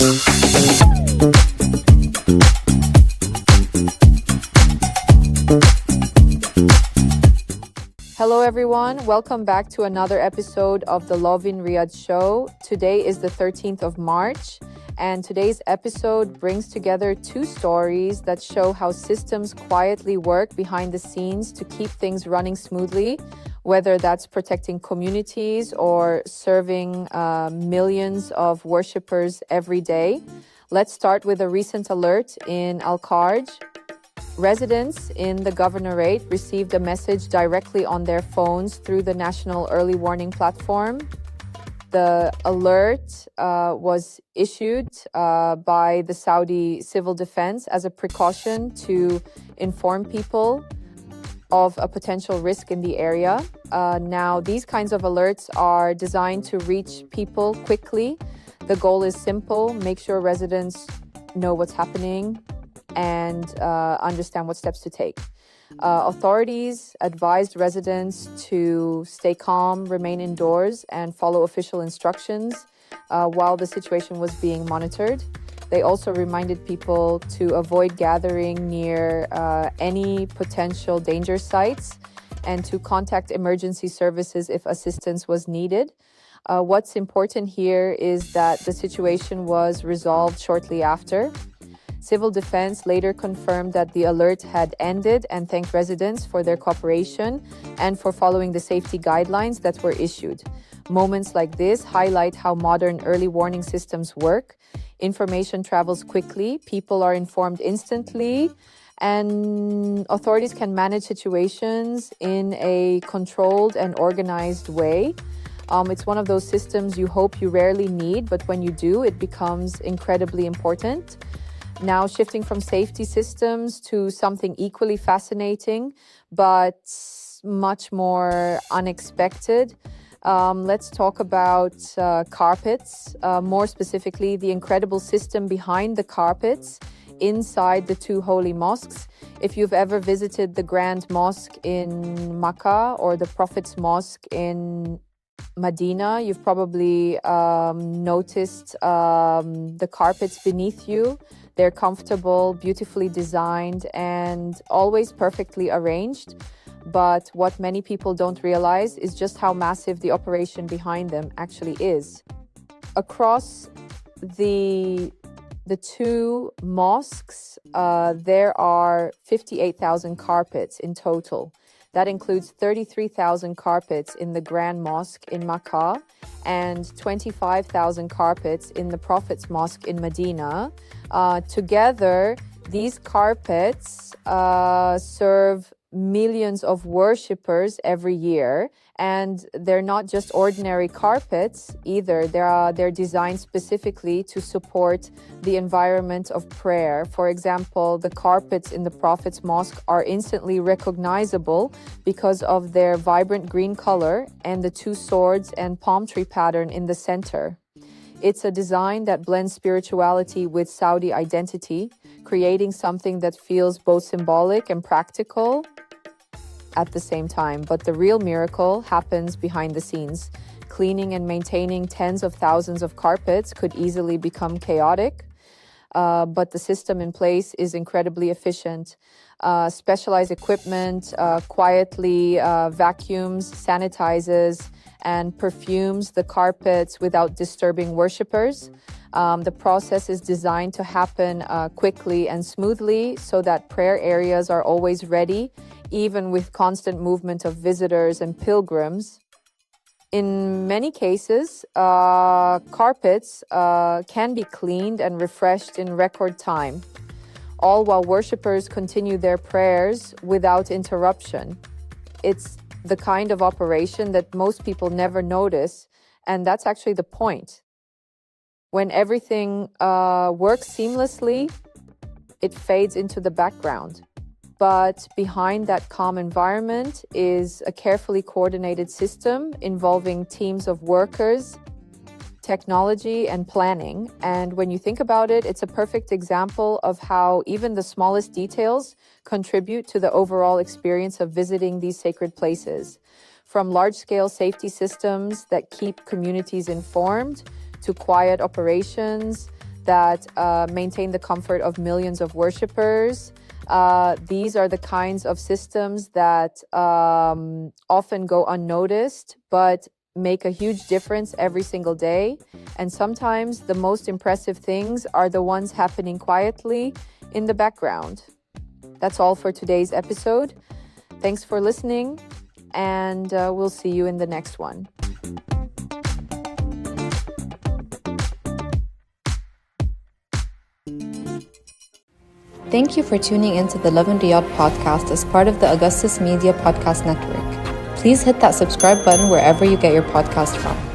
Hello everyone, welcome back to another episode of the Love in Riyadh show. Today is the 13th of March, and today's episode brings together two stories that show how systems quietly work behind the scenes to keep things running smoothly, whether that's protecting communities or serving millions of worshippers every day. Let's start with a recent alert in Al-Kharj. Residents in the governorate received a message directly on their phones through the National Early Warning Platform. The alert was issued by the Saudi Civil Defense as a precaution to inform people of a potential risk in the area. Now, these kinds of alerts are designed to reach people quickly. The goal is simple: make sure residents know what's happening and understand what steps to take. Authorities advised residents to stay calm, remain indoors, and follow official instructions while the situation was being monitored. They also reminded people to avoid gathering near any potential danger sites and to contact emergency services if assistance was needed. What's important here is that the situation was resolved shortly after. Civil Defense later confirmed that the alert had ended and thanked residents for their cooperation and for following the safety guidelines that were issued. Moments like this highlight how modern early warning systems work. Information travels quickly, people are informed instantly, and authorities can manage situations in a controlled and organized way. It's one of those systems you hope you rarely need, but when you do, it becomes incredibly important. Now, shifting from safety systems to something equally fascinating, but much more unexpected. Let's talk about carpets, more specifically, the incredible system behind the carpets inside the Two Holy Mosques. If you've ever visited the Grand Mosque in Makkah or the Prophet's Mosque in Medina, you've probably noticed the carpets beneath you. They're comfortable, beautifully designed, and always perfectly arranged. But what many people don't realize is just how massive the operation behind them actually is. Across the two mosques, there are 58,000 carpets in total. That includes 33,000 carpets in the Grand Mosque in Makkah and 25,000 carpets in the Prophet's Mosque in Medina. Together, these carpets serve millions of worshippers every year, and they're not just ordinary carpets either. They're designed specifically to support the environment of prayer. For example, the carpets in the Prophet's Mosque are instantly recognizable because of their vibrant green color and the two swords and palm tree pattern in the center. It's a design that blends spirituality with Saudi identity, creating something that feels both symbolic and practical at the same time. But the real miracle happens behind the scenes. Cleaning and maintaining tens of thousands of carpets could easily become chaotic, but the system in place is incredibly efficient. Specialized equipment quietly vacuums, sanitizes, and perfumes the carpets without disturbing worshippers. The process is designed to happen quickly and smoothly so that prayer areas are always ready, even with constant movement of visitors and pilgrims. In many cases, carpets can be cleaned and refreshed in record time, all while worshippers continue their prayers without interruption. It's the kind of operation that most people never notice, and that's actually the point. When everything works seamlessly, it fades into the background. But behind that calm environment is a carefully coordinated system involving teams of workers, technology, and planning. And when you think about it, it's a perfect example of how even the smallest details contribute to the overall experience of visiting these sacred places. From large-scale safety systems that keep communities informed to quiet operations that maintain the comfort of millions of worshippers. These are the kinds of systems that often go unnoticed, but make a huge difference every single day. And sometimes the most impressive things are the ones happening quietly in the background. That's all for today's episode. Thanks for listening, and we'll see you in the next one. Thank you for tuning into the Love in Riyadh podcast as part of the Augustus Media Podcast Network. Please hit that subscribe button wherever you get your podcast from.